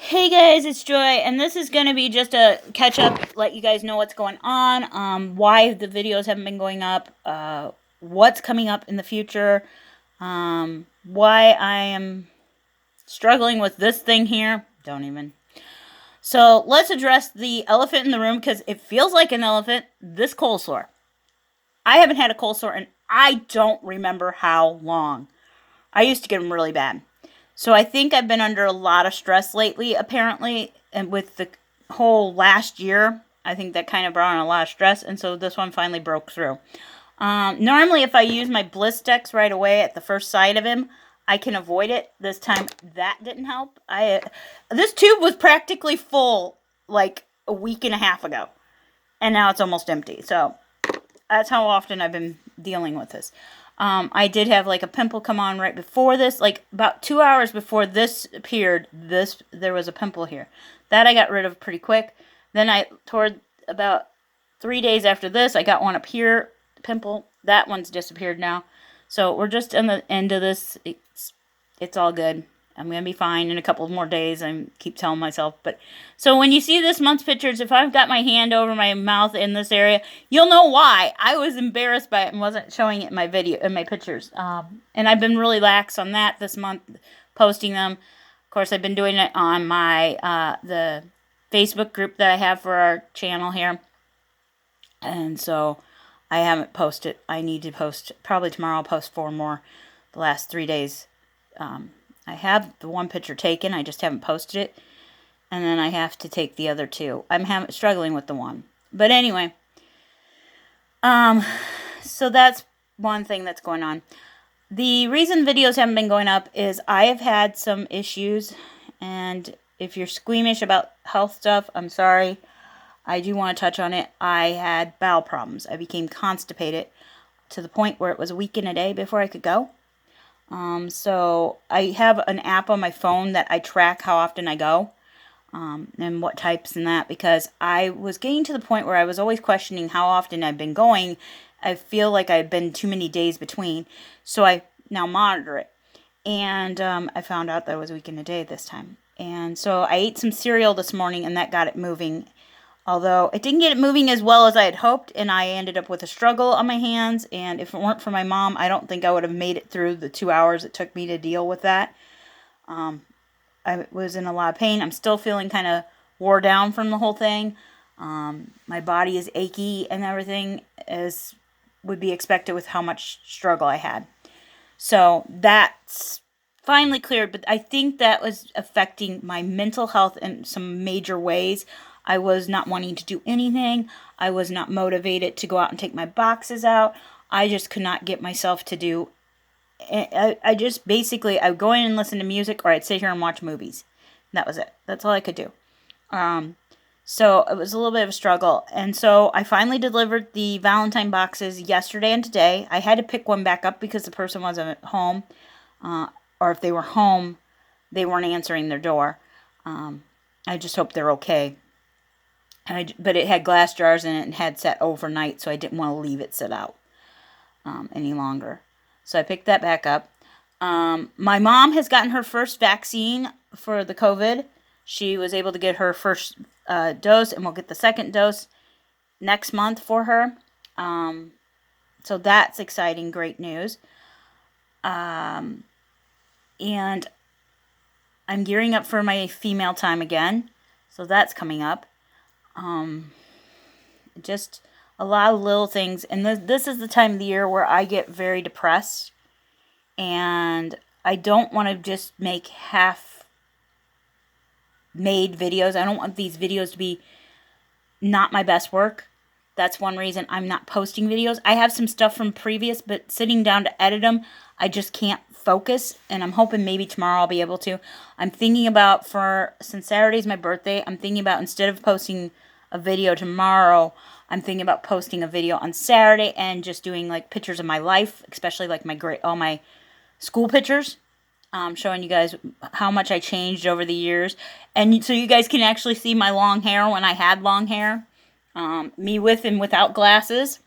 Hey guys, it's Joy, and this is gonna be just a catch up, let you guys know what's going on, why the videos haven't been going up, what's coming up in the future, why I am struggling with this thing here. Don't even. So let's address the elephant in the room because it feels like an elephant. This cold sore. I haven't had a cold sore and I don't remember how long. I used to get them really bad. So I think I've been under a lot of stress lately, apparently, and with the whole last year, I think that kind of brought on a lot of stress, and so this one finally broke through. Normally, if I use my Blistex right away at the first sight of him, I can avoid it. This time, that didn't help. This tube was practically full like a week and a half ago, and now it's almost empty. So that's how often I've been dealing with this. I did have like a pimple come on right before this, like about 2 hours before this appeared. There was a pimple here that I got rid of pretty quick. Then toward about 3 days after this, I got one up here, pimple. That one's disappeared now. So we're just on the end of this. It's all good. I'm gonna be fine in a couple of more days. I keep telling myself. But so when you see this month's pictures, if I've got my hand over my mouth in this area, you'll know why. I was embarrassed by it and wasn't showing it in my pictures. And I've been really lax on that this month, posting them. Of course, I've been doing it on my the Facebook group that I have for our channel here, and so I haven't posted. I need to post probably tomorrow. I'll post 4 more. The last 3 days. I have the one picture taken. I just haven't posted it. And then I have to take the other 2. I'm struggling with the one. But anyway. So that's one thing that's going on. The reason videos haven't been going up is I have had some issues. And if you're squeamish about health stuff, I'm sorry. I do want to touch on it. I had bowel problems. I became constipated to the point where it was a week and a day before I could go. So I have an app on my phone that I track how often I go, and what types and that, because I was getting to the point where I was always questioning how often I've been going. I feel like I've been too many days between, so I now monitor it. And, I found out that it was a week and a day this time. And so I ate some cereal this morning and that got it moving. Although it didn't get it moving as well as I had hoped, and I ended up with a struggle on my hands, and if it weren't for my mom, I don't think I would have made it through the 2 hours it took me to deal with that. I was in a lot of pain. I'm still feeling kind of wore down from the whole thing. My body is achy and everything, as would be expected with how much struggle I had. So that's finally cleared, but I think that was affecting my mental health in some major ways. I was not wanting to do anything. I was not motivated to go out and take my boxes out. I just could not get myself to do. I just basically, I would go in and listen to music, or I'd sit here and watch movies. And that was it. That's all I could do. So it was a little bit of a struggle. And so I finally delivered the Valentine boxes yesterday and today. I had to pick one back up because the person wasn't at home. Or if they were home, they weren't answering their door. I just hope they're okay. But it had glass jars in it and had sat overnight, so I didn't want to leave it sit out any longer. So I picked that back up. My mom has gotten her first vaccine for the COVID. She was able to get her first dose, and we'll get the second dose next month for her. So that's exciting, great news. And I'm gearing up for my female time again, so that's coming up. Just a lot of little things, and this is the time of the year where I get very depressed, and I don't want to just make half-made videos. I don't want these videos to be not my best work. That's one reason I'm not posting videos. I have some stuff from previous, but sitting down to edit them, I just can't focus, and I'm hoping maybe tomorrow I'll be able to. I'm thinking about, since Saturday's my birthday, I'm thinking about, instead of posting a video tomorrow, I'm thinking about posting a video on Saturday and just doing like pictures of my life, especially like all my school pictures, showing you guys how much I changed over the years, and so you guys can actually see my long hair when I had long hair, me with and without glasses,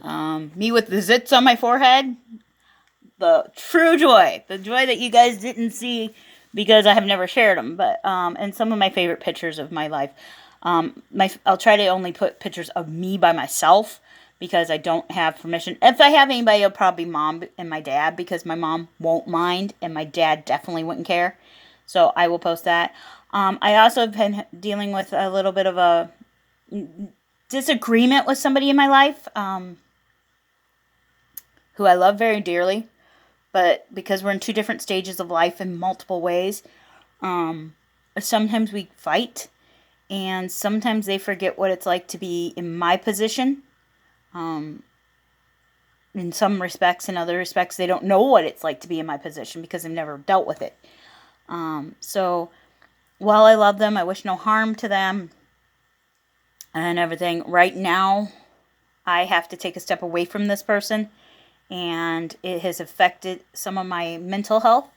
me with the zits on my forehead, the true joy, the joy that you guys didn't see because I have never shared them. But and some of my favorite pictures of my life. I'll try to only put pictures of me by myself because I don't have permission. If I have anybody, it'll probably be mom and my dad because my mom won't mind and my dad definitely wouldn't care. So I will post that. I also have been dealing with a little bit of a disagreement with somebody in my life who I love very dearly, but because we're in two different stages of life in multiple ways, sometimes we fight, and sometimes they forget what it's like to be in my position. In some respects, in other respects, they don't know what it's like to be in my position because they've never dealt with it. So while I love them, I wish no harm to them and everything. Right now, I have to take a step away from this person, and it has affected some of my mental health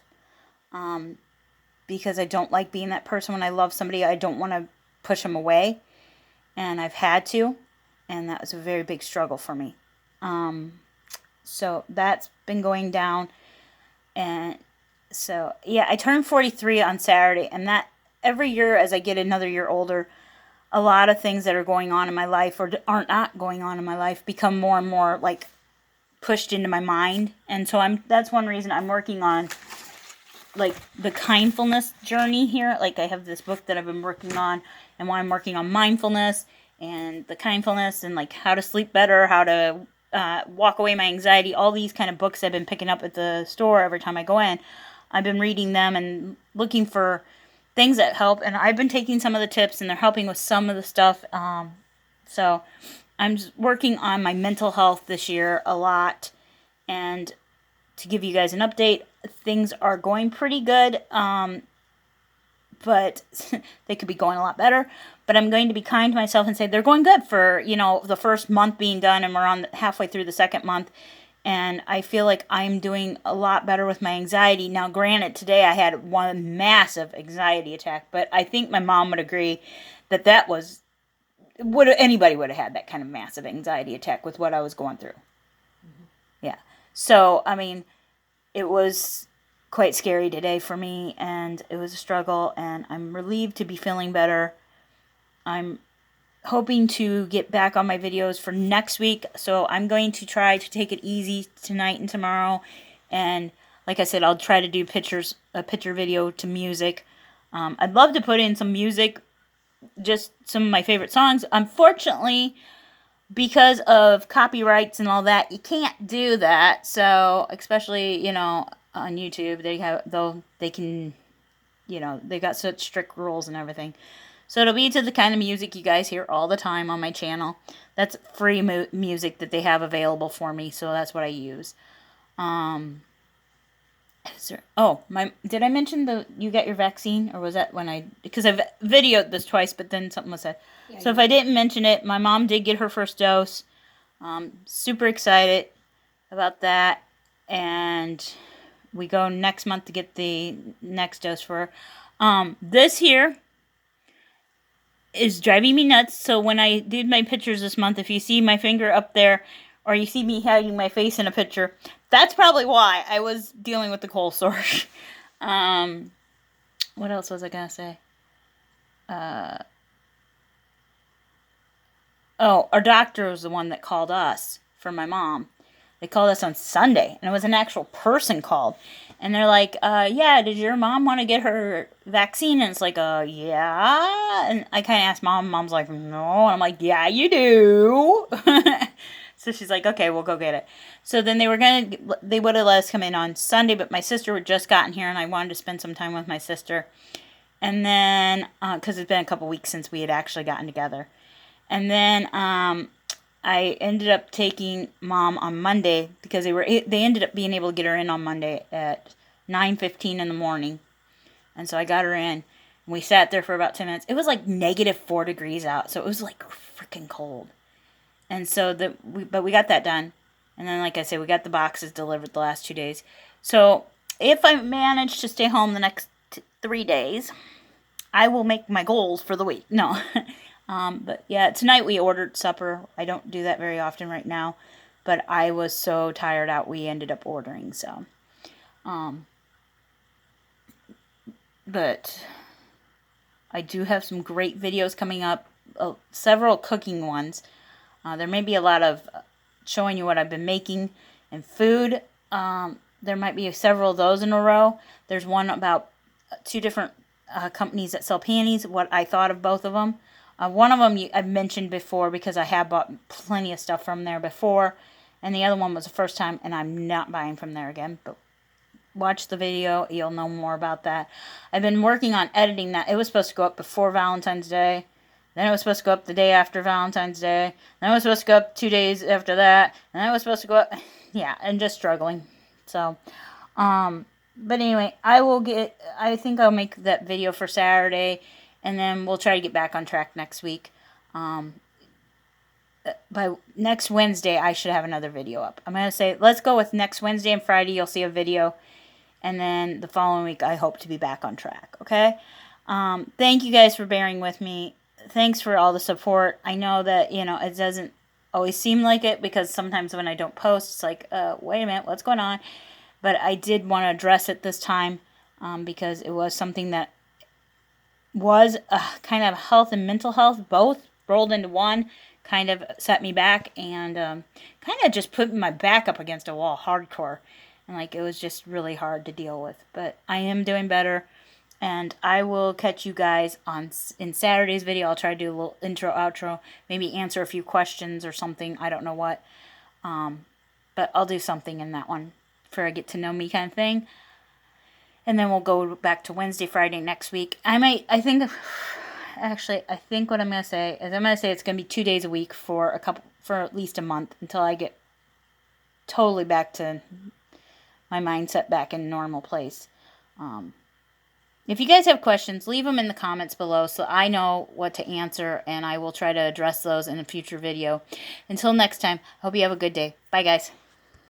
because I don't like being that person. When I love somebody, I don't want to push them away, and I've had to, and that was a very big struggle for me. So that's been going down, and so yeah, I turned 43 on Saturday, and that every year as I get another year older, a lot of things that are going on in my life or aren't not going on in my life become more and more like pushed into my mind. And so that's one reason I'm working on like the kindfulness journey here. Like I have this book that I've been working on, and while I'm working on mindfulness and the kindfulness and like how to sleep better, how to walk away my anxiety, all these kind of books I've been picking up at the store every time I go in. I've been reading them and looking for things that help, and I've been taking some of the tips, and they're helping with some of the stuff. So I'm just working on my mental health this year a lot, and to give you guys an update, things are going pretty good, but they could be going a lot better. But I'm going to be kind to myself and say they're going good for, the first month being done, and we're on halfway through the second month. And I feel like I'm doing a lot better with my anxiety. Now, granted, today I had one massive anxiety attack, but I think my mom would agree that anybody would have had that kind of massive anxiety attack with what I was going through. Mm-hmm. Yeah. So, I mean, it was quite scary today for me, and it was a struggle, and I'm relieved to be feeling better. I'm hoping to get back on my videos for next week, so I'm going to try to take it easy tonight and tomorrow, and like I said, I'll try to do a picture video to music. I'd love to put in some music, just some of my favorite songs. Unfortunately, because of copyrights and all that, you can't do that. So especially on YouTube, they got such strict rules and everything. So it'll be to the kind of music you guys hear all the time on my channel. That's free music that they have available for me, so that's what I use. Did I mention you got your vaccine, or was that when because I've videoed this twice, but then something was said. Yeah, so if I didn't mention it, my mom did get her first dose. Super excited about that, and we go next month to get the next dose for her. This here is driving me nuts. So when I did my pictures this month, if you see my finger up there, or you see me hiding my face in a picture, that's probably why. I was dealing with the cold sore. What else was I gonna say? Our doctor was the one that called us for my mom. They called us on Sunday, and it was an actual person called. And they're like, yeah, did your mom want to get her vaccine? And it's like, yeah. And I kind of asked Mom. Mom's like, no. And I'm like, yeah, you do. So she's like, okay, we'll go get it. So then they would have let us come in on Sunday, but my sister had just gotten here, and I wanted to spend some time with my sister. And then, because it's been a couple weeks since we had actually gotten together. And then, I ended up taking Mom on Monday because they ended up being able to get her in on Monday at 9:15 in the morning. And so I got her in, and we sat there for about 10 minutes. It was like -4 degrees out, so it was like freaking cold. And so but we got that done. And then, like I said, we got the boxes delivered the last 2 days. So if I manage to stay home the next 3 days, I will make my goals for the week. No. But yeah, tonight we ordered supper. I don't do that very often right now, but I was so tired out we ended up ordering. So, but I do have some great videos coming up, several cooking ones. There may be a lot of showing you what I've been making and food. There might be several of those in a row. There's one about 2 different companies that sell panties, what I thought of both of them. One of them I've mentioned before because I have bought plenty of stuff from there before. And the other one was the first time, and I'm not buying from there again. But watch the video, you'll know more about that. I've been working on editing that. It was supposed to go up before Valentine's Day. Then it was supposed to go up the day after Valentine's Day. Then it was supposed to go up 2 days after that. And then it was supposed to go up... Yeah, and just struggling. So, but anyway, I think I'll make that video for Saturday. And then we'll try to get back on track next week. By next Wednesday, I should have another video up. I'm going to say, let's go with next Wednesday and Friday. You'll see a video. And then the following week, I hope to be back on track. Okay? Thank you guys for bearing with me. Thanks for all the support. I know that, it doesn't always seem like it because sometimes when I don't post, it's like, wait a minute, what's going on? But I did want to address it this time because it was something that was kind of health and mental health, both rolled into one, kind of set me back and kind of just put my back up against a wall hardcore. And it was just really hard to deal with. But I am doing better. And I will catch you guys in Saturday's video. I'll try to do a little intro, outro. Maybe answer a few questions or something. I don't know what. But I'll do something in that one for a get to know me kind of thing. And then we'll go back to Wednesday, Friday next week. I think what I'm going to say is it's going to be 2 days a week for at least a month until I get totally back to my mindset back in normal place. If you guys have questions, leave them in the comments below so I know what to answer, and I will try to address those in a future video. Until next time, hope you have a good day. Bye, guys.